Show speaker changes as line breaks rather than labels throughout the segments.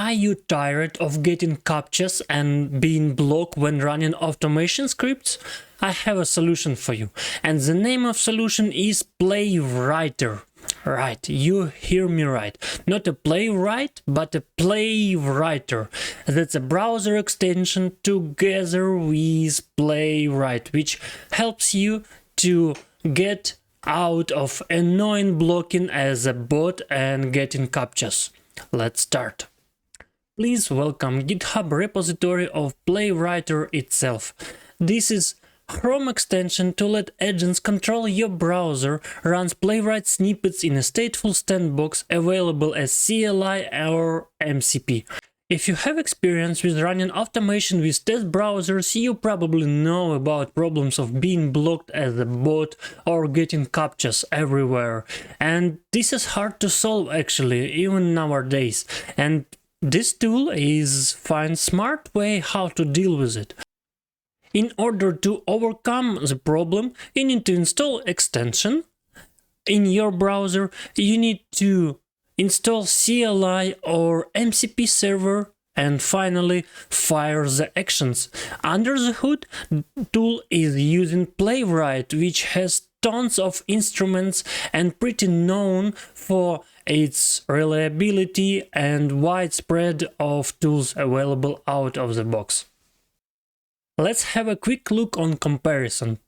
Are you tired of getting captchas and being blocked when running automation scripts? I have a solution for you, and the name of solution is Playwriter. Right, you hear me right. Not a playwright, but a Playwriter. That's a browser extension together with Playwright, which helps you to get out of annoying blocking as a bot and getting captchas. Let's start. Please welcome GitHub repository of Playwriter itself. This is Chrome extension to let agents control your browser, runs Playwright snippets in a stateful sandbox available as CLI or MCP. If you have experience with running automation with test browsers, you probably know about problems of being blocked as a bot or getting captchas everywhere. And this is hard to solve actually, even nowadays. And this tool is find smart way how to deal with it. In order to overcome the problem, you need to install extension. In your browser, you need to install CLI or MCP server and finally fire the actions. Under the hood, tool is using Playwright, which has tons of instruments and pretty known for its reliability and widespread of tools available out of the box. Let's have a quick look on comparison.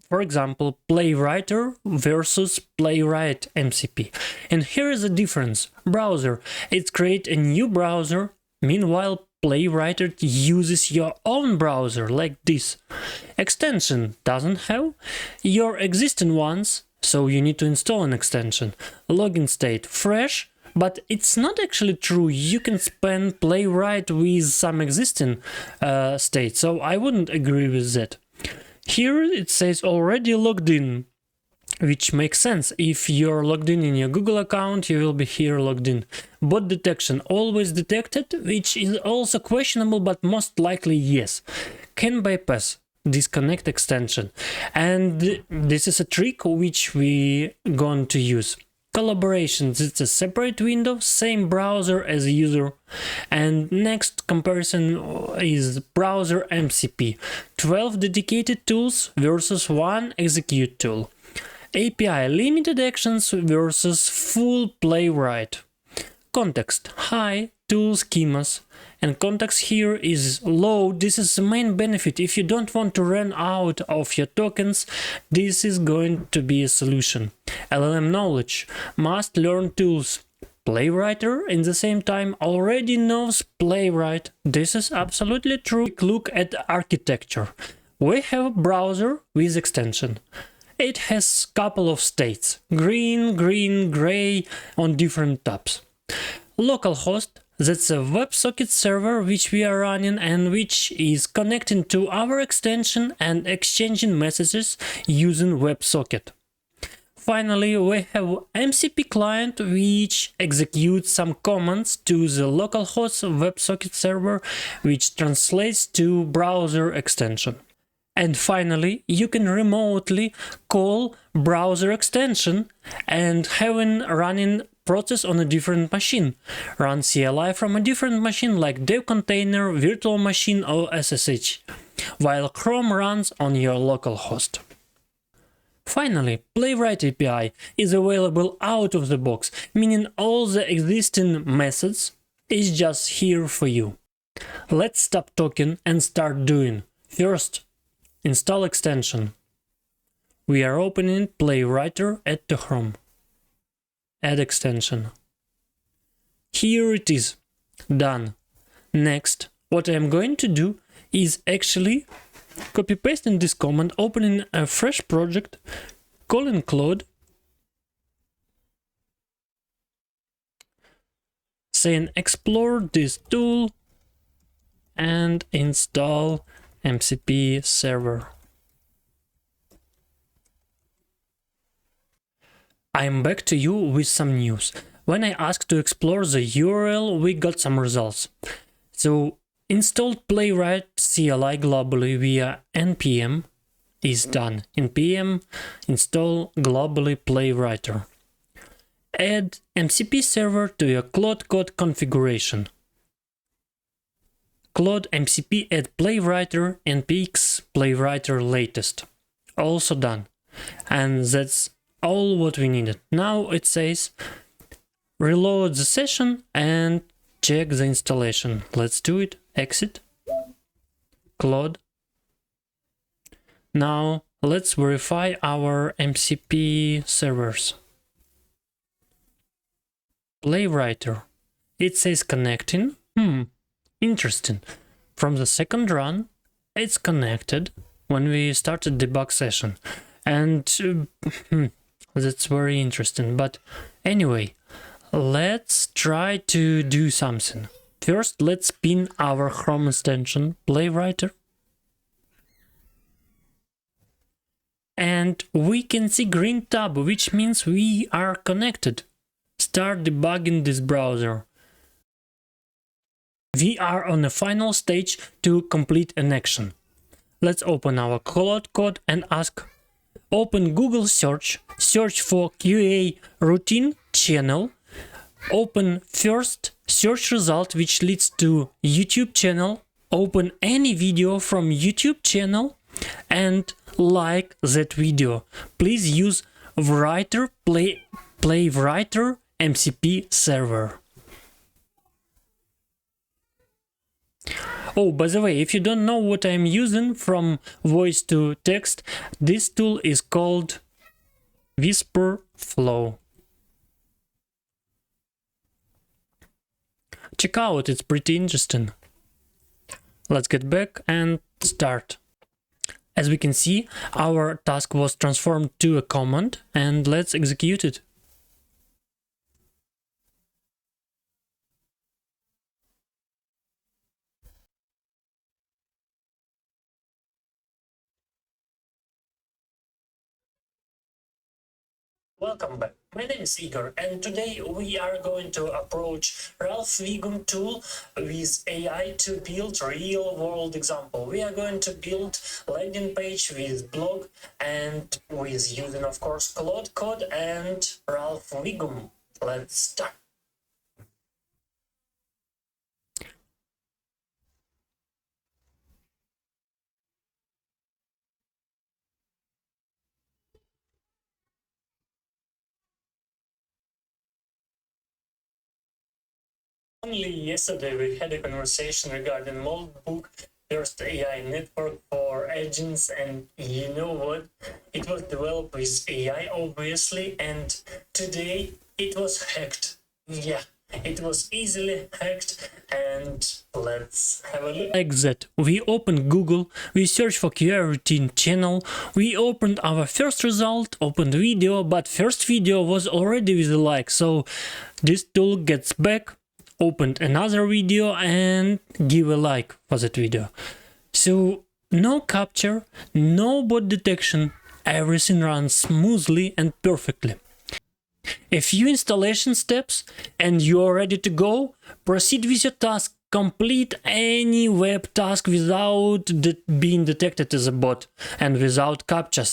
For example, Playwriter versus Playwright MCP. And here is the difference. Browser, it creates a new browser, meanwhile Playwriter uses your own browser like this. Extension doesn't have your existing ones, so you need to install an extension. Login state fresh, but it's not actually true. You can span Playwright with some existing state, so I wouldn't agree with that. Here it says already logged in, which makes sense. If you're logged in your Google account, you will be here logged in. Bot detection always detected, which is also questionable, but most likely yes. Can bypass disconnect extension, and this is a trick which we going to use. Collaborations, it's a separate window, same browser as user. And next comparison is browser MCP. 12 dedicated tools versus 1 execute tool. API limited actions versus full Playwright. Context high, tool schemas. And context here is low. This is the main benefit. If you don't want to run out of your tokens, this is going to be a solution. LLM knowledge, must learn tools. Playwriter in the same time already knows Playwright. This is absolutely true. Look at architecture. We have a browser with extension. It has couple of states, green, green, gray on different tabs. Localhost, that's a WebSocket server which we are running and which is connecting to our extension and exchanging messages using WebSocket. Finally, we have MCP client which executes some commands to the localhost WebSocket server, which translates to browser extension. And finally, you can remotely call browser extension and having running process on a different machine. Run CLI from a different machine like dev container, virtual machine or SSH, while Chrome runs on your local host. Finally, Playwright API is available out of the box, meaning all the existing methods is just here for you. Let's stop talking and start doing. First, install extension. We are opening Playwriter at the Chrome. Add extension. Here it is. Done. Next, what I am going to do is actually copy pasting this command, opening a fresh project, calling Claude, saying explore this tool and install MCP server. I am back to you with some news. When I asked to explore the URL, we got some results. So, installed Playwright CLI globally via npm is done. npm install globally Playwriter. Add MCP server to your Claude code configuration. Claude MCP add Playwriter npx Playwriter latest. Also done. And that's all what we needed. Now it says reload the session and check the installation. Let's do it. Exit. Claude. Now let's verify our MCP servers. Playwriter. It says connecting. Interesting. From the second run, it's connected when we started debug session. And that's very interesting. But anyway, let's try to do something. First, let's pin our Chrome extension, Playwriter. And we can see green tab, which means we are connected. Start debugging this browser. We are on the final stage to complete an action. Let's open our Claude code and ask, open Google search, search for QA routine channel, open first search result which leads to YouTube channel, open any video from YouTube channel and like that video. Please use Playwriter MCP server. Oh, by the way, if you don't know what I'm using from voice to text, this tool is called Whisper Flow. Check out, it's pretty interesting. Let's get back and start. As we can see, our task was transformed to a command, and let's execute it. Welcome back. My name is Igor, and today we are going to approach Ralph Wiggum tool with AI to build real-world example. We are going to build landing page with blog and with using, of course, Claude code and Ralph Wiggum. Let's start. Only yesterday we had a conversation regarding Moldbook, first AI network for agents, and you know what? It was developed with AI obviously, and today it was hacked. Yeah, it was easily hacked, and let's have a look. Like that, we opened Google, we searched for QA routine channel, we opened our first result, opened video, but first video was already with a like, so this tool gets back, opened another video and give a like for that video. So no capture, no bot detection, everything runs smoothly and perfectly. A few installation steps and you are ready to go. Proceed with your task. Complete any web task without being detected as a bot and without captchas.